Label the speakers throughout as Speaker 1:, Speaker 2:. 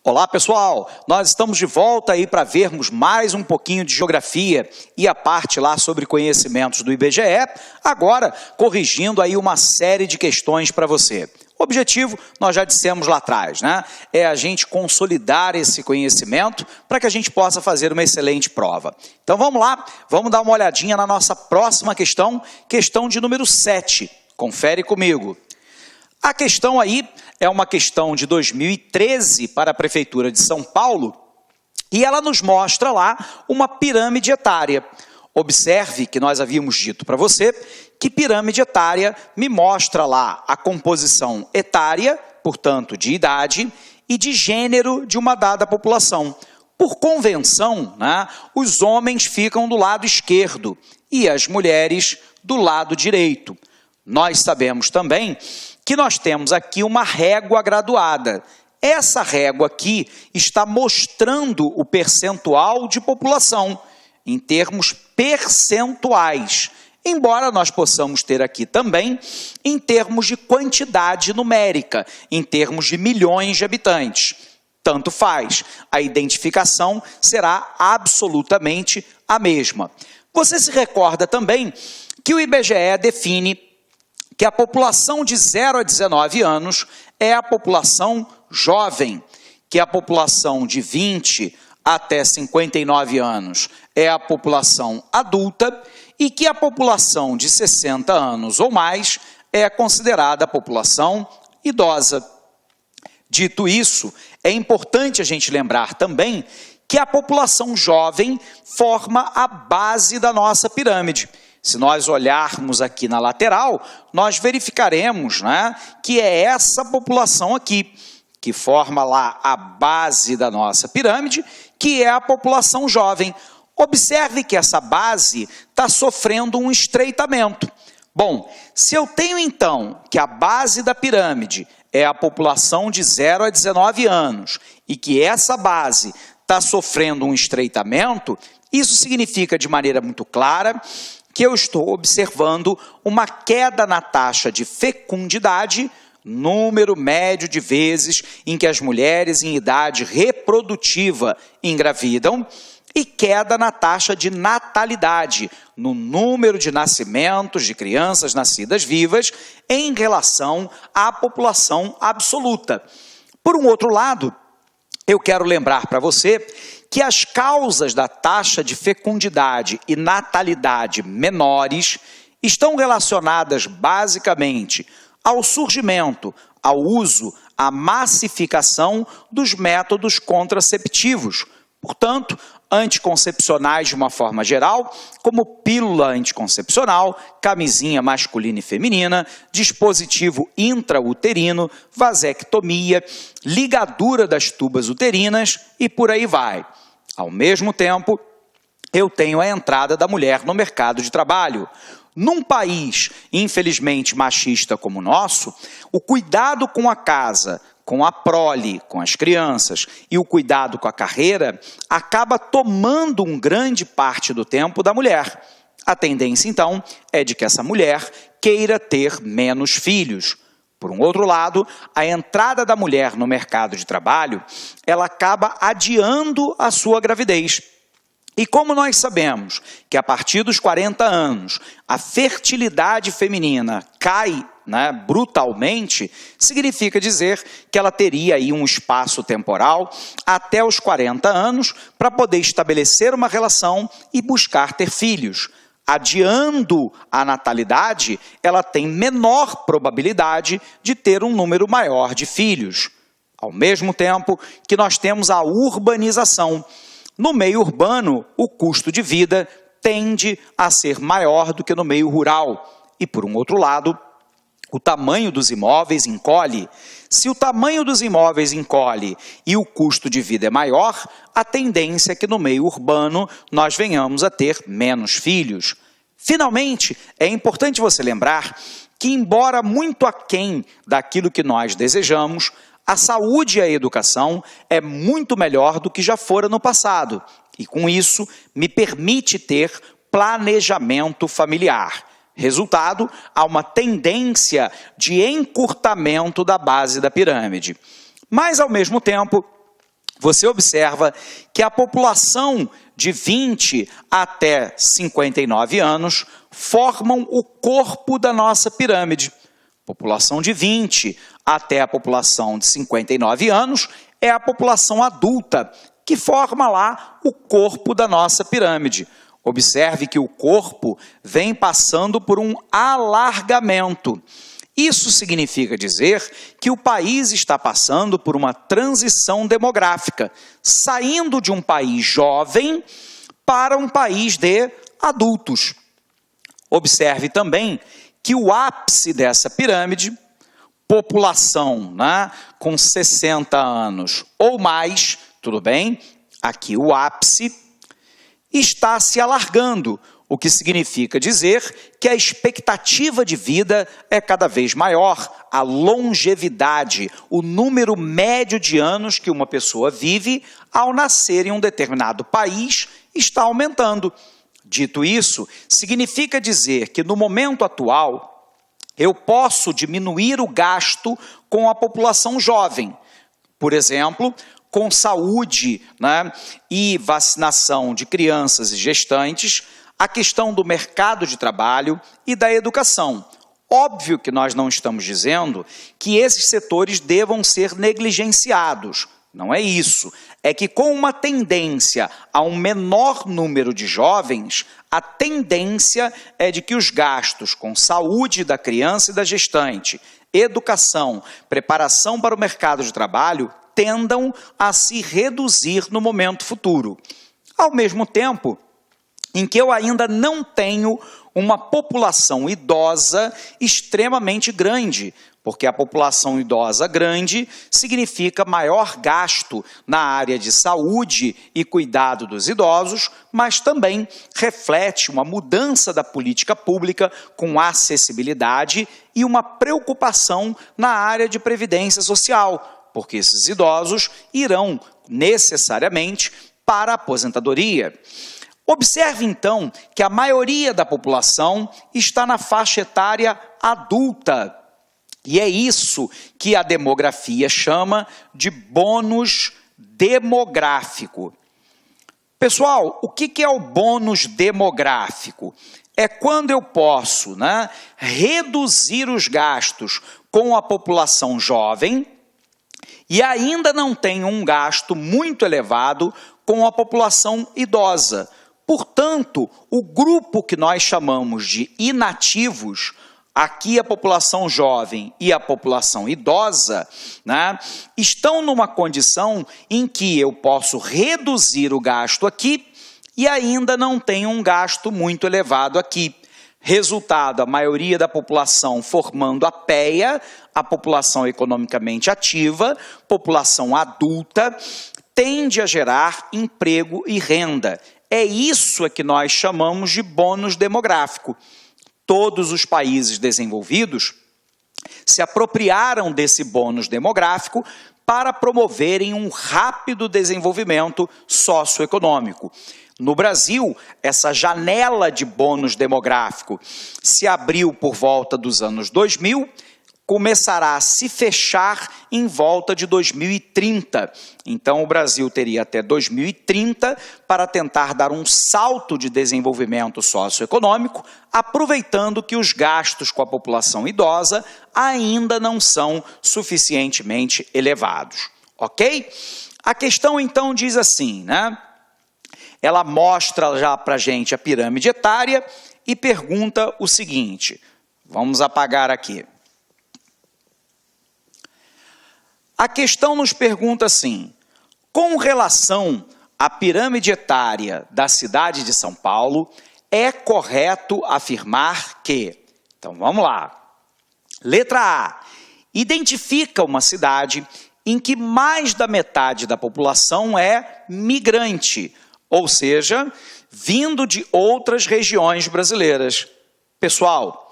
Speaker 1: Olá pessoal, nós estamos de volta aí para vermos mais um pouquinho de geografia e a parte lá sobre conhecimentos do IBGE, agora corrigindo aí uma série de questões para você. O objetivo, nós já dissemos lá atrás, né? É a gente consolidar esse conhecimento para que a gente possa fazer uma excelente prova. Então vamos lá, vamos dar uma olhadinha na nossa próxima questão, questão de número 7. Confere comigo. A questão aí é uma questão de 2013 para a Prefeitura de São Paulo e ela nos mostra lá uma pirâmide etária. Observe que nós havíamos dito para você que pirâmide etária me mostra lá a composição etária, portanto de idade, e de gênero de uma dada população. Por convenção, né, os homens ficam do lado esquerdo e as mulheres do lado direito. Nós sabemos também que nós temos aqui uma régua graduada. Essa régua aqui está mostrando o percentual de população, em termos percentuais, embora nós possamos ter aqui também em termos de quantidade numérica, em termos de milhões de habitantes. Tanto faz, a identificação será absolutamente a mesma. Você se recorda também que o IBGE define que a população de 0 a 19 anos é a população jovem, que a população de 20 até 59 anos é a população adulta e que a população de 60 anos ou mais é considerada a população idosa. Dito isso, é importante a gente lembrar também que a população jovem forma a base da nossa pirâmide. Se nós olharmos aqui na lateral, nós verificaremos, né, que é essa população aqui, que forma lá a base da nossa pirâmide, que é a população jovem. Observe que essa base está sofrendo um estreitamento. Bom, se eu tenho então que a base da pirâmide é a população de 0 a 19 anos e que essa base está sofrendo um estreitamento, isso significa de maneira muito clara que eu estou observando uma queda na taxa de fecundidade, número médio de vezes em que as mulheres em idade reprodutiva engravidam, e queda na taxa de natalidade, no número de nascimentos de crianças nascidas vivas em relação à população absoluta. Por um outro lado, eu quero lembrar para você que as causas da taxa de fecundidade e natalidade menores estão relacionadas basicamente ao surgimento, ao uso, à massificação dos métodos contraceptivos, portanto, anticoncepcionais de uma forma geral, como pílula anticoncepcional, camisinha masculina e feminina, dispositivo intrauterino, vasectomia, ligadura das tubas uterinas e por aí vai. Ao mesmo tempo, eu tenho a entrada da mulher no mercado de trabalho. Num país, infelizmente, machista como o nosso, o cuidado com a casa, com a prole, com as crianças e o cuidado com a carreira acaba tomando uma grande parte do tempo da mulher. A tendência, então, é de que essa mulher queira ter menos filhos. Por um outro lado, a entrada da mulher no mercado de trabalho, ela acaba adiando a sua gravidez. E como nós sabemos que a partir dos 40 anos a fertilidade feminina cai, né, brutalmente, significa dizer que ela teria aí um espaço temporal até os 40 anos para poder estabelecer uma relação e buscar ter filhos. Adiando a natalidade, ela tem menor probabilidade de ter um número maior de filhos. Ao mesmo tempo que nós temos a urbanização. No meio urbano, o custo de vida tende a ser maior do que no meio rural. E, por um outro lado, o tamanho dos imóveis encolhe. Se o tamanho dos imóveis encolhe e o custo de vida é maior, a tendência é que no meio urbano nós venhamos a ter menos filhos. Finalmente, é importante você lembrar que, embora muito aquém daquilo que nós desejamos, a saúde e a educação é muito melhor do que já fora no passado. E com isso, me permite ter planejamento familiar. Resultado, há uma tendência de encurtamento da base da pirâmide. Mas, ao mesmo tempo, você observa que a população de 20 até 59 anos formam o corpo da nossa pirâmide. População de 20 até a população de 59 anos é a população adulta, que forma lá o corpo da nossa pirâmide. Observe que o corpo vem passando por um alargamento. Isso significa dizer que o país está passando por uma transição demográfica, saindo de um país jovem para um país de adultos. Observe também que o ápice dessa pirâmide, população, com 60 anos ou mais, tudo bem, aqui o ápice, está se alargando, o que significa dizer que a expectativa de vida é cada vez maior, a longevidade, o número médio de anos que uma pessoa vive ao nascer em um determinado país está aumentando. Dito isso, significa dizer que no momento atual eu posso diminuir o gasto com a população jovem, por exemplo, com saúde, e vacinação de crianças e gestantes, a questão do mercado de trabalho e da educação. Óbvio que nós não estamos dizendo que esses setores devam ser negligenciados. Não é isso. É que com uma tendência a um menor número de jovens, a tendência é de que os gastos com saúde da criança e da gestante, educação, preparação para o mercado de trabalho, tendam a se reduzir no momento futuro. Ao mesmo tempo em que eu ainda não tenho uma população idosa extremamente grande, porque a população idosa grande significa maior gasto na área de saúde e cuidado dos idosos, mas também reflete uma mudança da política pública com acessibilidade e uma preocupação na área de previdência social, porque esses idosos irão necessariamente para a aposentadoria. Observe, então, que a maioria da população está na faixa etária adulta. E é isso que a demografia chama de bônus demográfico. Pessoal, o que é o bônus demográfico? É quando eu posso, reduzir os gastos com a população jovem e ainda não tenho um gasto muito elevado com a população idosa. Portanto, o grupo que nós chamamos de inativos, aqui a população jovem e a população idosa, estão numa condição em que eu posso reduzir o gasto aqui e ainda não tenho um gasto muito elevado aqui. Resultado, a maioria da população formando a PEA, a população economicamente ativa, população adulta, tende a gerar emprego e renda. É isso que nós chamamos de bônus demográfico. Todos os países desenvolvidos se apropriaram desse bônus demográfico para promoverem um rápido desenvolvimento socioeconômico. No Brasil, essa janela de bônus demográfico se abriu por volta dos anos 2000, começará a se fechar em volta de 2030. Então, o Brasil teria até 2030 para tentar dar um salto de desenvolvimento socioeconômico, aproveitando que os gastos com a população idosa ainda não são suficientemente elevados. Ok? A questão, então, diz assim, Ela mostra já para a gente a pirâmide etária e pergunta o seguinte, vamos apagar aqui. A questão nos pergunta assim, com relação à pirâmide etária da cidade de São Paulo, é correto afirmar que... Então, vamos lá. Letra A. Identifica uma cidade em que mais da metade da população é migrante, ou seja, vindo de outras regiões brasileiras. Pessoal,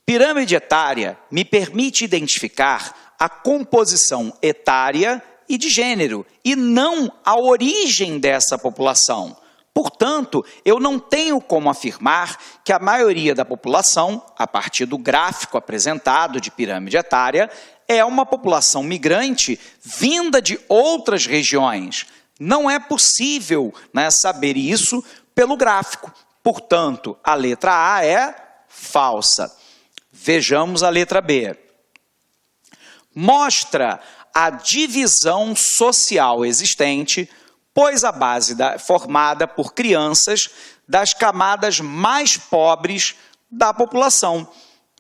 Speaker 1: pirâmide etária me permite identificar a composição etária e de gênero, e não a origem dessa população. Portanto, eu não tenho como afirmar que a maioria da população, a partir do gráfico apresentado de pirâmide etária, é uma população migrante vinda de outras regiões. Não é possível, né, saber isso pelo gráfico. Portanto, a letra A é falsa. Vejamos a letra B. Mostra a divisão social existente, pois a base é formada por crianças das camadas mais pobres da população.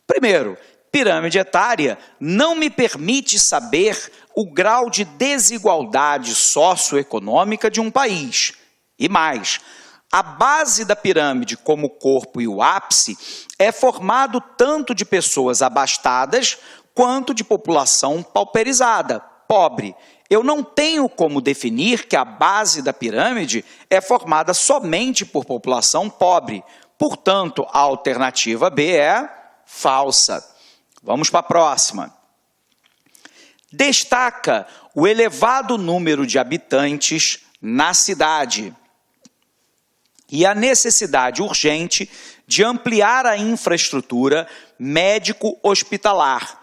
Speaker 1: Primeiro, pirâmide etária não me permite saber o grau de desigualdade socioeconômica de um país. E mais, a base da pirâmide, como o corpo e o ápice, é formado tanto de pessoas abastadas quanto de população pauperizada, pobre. Eu não tenho como definir que a base da pirâmide é formada somente por população pobre. Portanto, a alternativa B é falsa. Vamos para a próxima. Destaca o elevado número de habitantes na cidade e a necessidade urgente de ampliar a infraestrutura médico-hospitalar.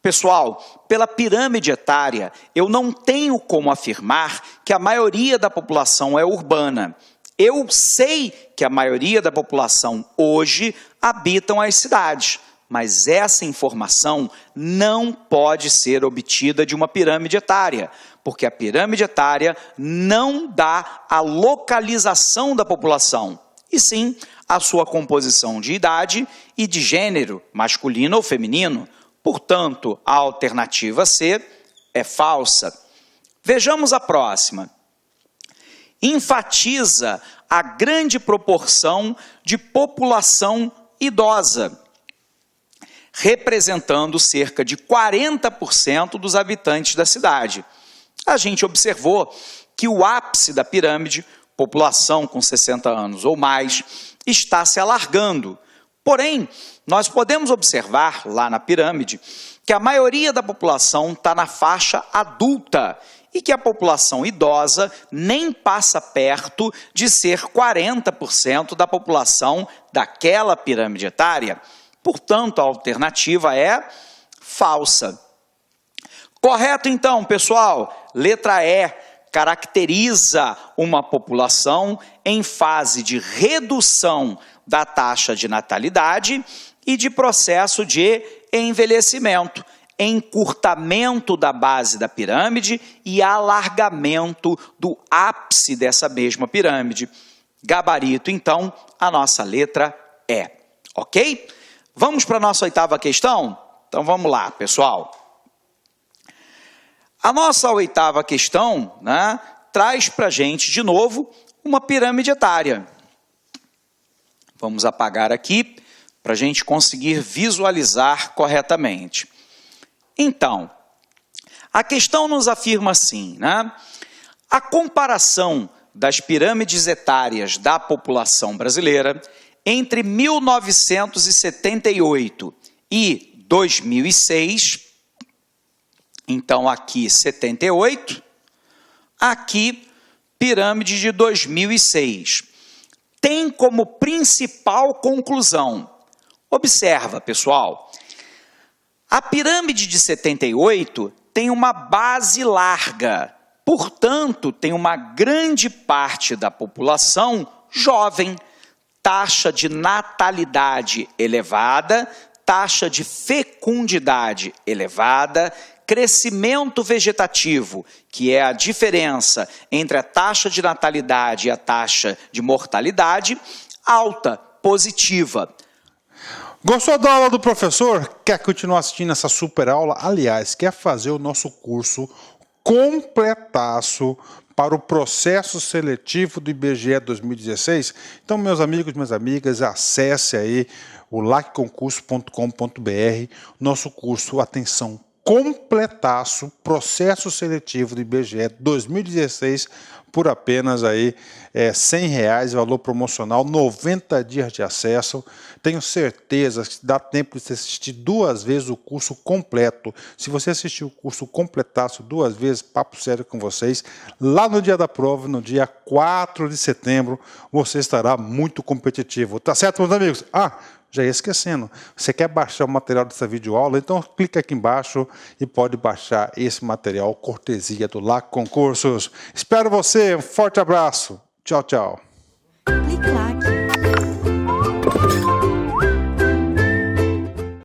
Speaker 1: Pessoal, pela pirâmide etária, eu não tenho como afirmar que a maioria da população é urbana. Eu sei que a maioria da população hoje habitam as cidades, mas essa informação não pode ser obtida de uma pirâmide etária, porque a pirâmide etária não dá a localização da população, e sim a sua composição de idade e de gênero, masculino ou feminino. Portanto, a alternativa C é falsa. Vejamos a próxima. Enfatiza a grande proporção de população idosa, representando cerca de 40% dos habitantes da cidade. A gente observou que o ápice da pirâmide, população com 60 anos ou mais, está se alargando. Porém, nós podemos observar lá na pirâmide que a maioria da população está na faixa adulta e que a população idosa nem passa perto de ser 40% da população daquela pirâmide etária. Portanto, a alternativa é falsa. Correto, então, pessoal? Letra E caracteriza uma população em fase de redução da taxa de natalidade e de processo de envelhecimento, encurtamento da base da pirâmide e alargamento do ápice dessa mesma pirâmide. Gabarito, então, a nossa letra E. Ok? Vamos para a nossa 8ª questão? Então vamos lá, pessoal. A nossa 8ª questão, né, traz para a gente, de novo, uma pirâmide etária. Vamos apagar aqui para a gente conseguir visualizar corretamente. Então, a questão nos afirma assim, né? A comparação das pirâmides etárias da população brasileira entre 1978 e 2006, então aqui 78, aqui pirâmide de 2006, tem como principal conclusão, observa, pessoal, a pirâmide de 78 tem uma base larga, portanto, tem uma grande parte da população jovem, taxa de natalidade elevada, taxa de fecundidade elevada, crescimento vegetativo, que é a diferença entre a taxa de natalidade e a taxa de mortalidade, alta, positiva.
Speaker 2: Gostou da aula do professor? Quer continuar assistindo essa super aula? Aliás, quer fazer o nosso curso completaço para o processo seletivo do IBGE 2016? Então, meus amigos, minhas amigas, acesse aí o lacconcurso.com.br, nosso curso Atenção completaço, processo seletivo do IBGE 2016 por apenas aí R$100, valor promocional, 90 dias de acesso. Tenho certeza que dá tempo de você assistir 2 vezes o curso completo. Se você assistir o curso completaço 2 vezes, papo sério com vocês, lá no dia da prova, no dia 4 de setembro, você estará muito competitivo. Tá certo, meus amigos? Já ia esquecendo, você quer baixar o material dessa videoaula? Então clica aqui embaixo e pode baixar esse material, cortesia do LAC Concursos. Espero você, um forte abraço, tchau, tchau.
Speaker 3: Clique lá.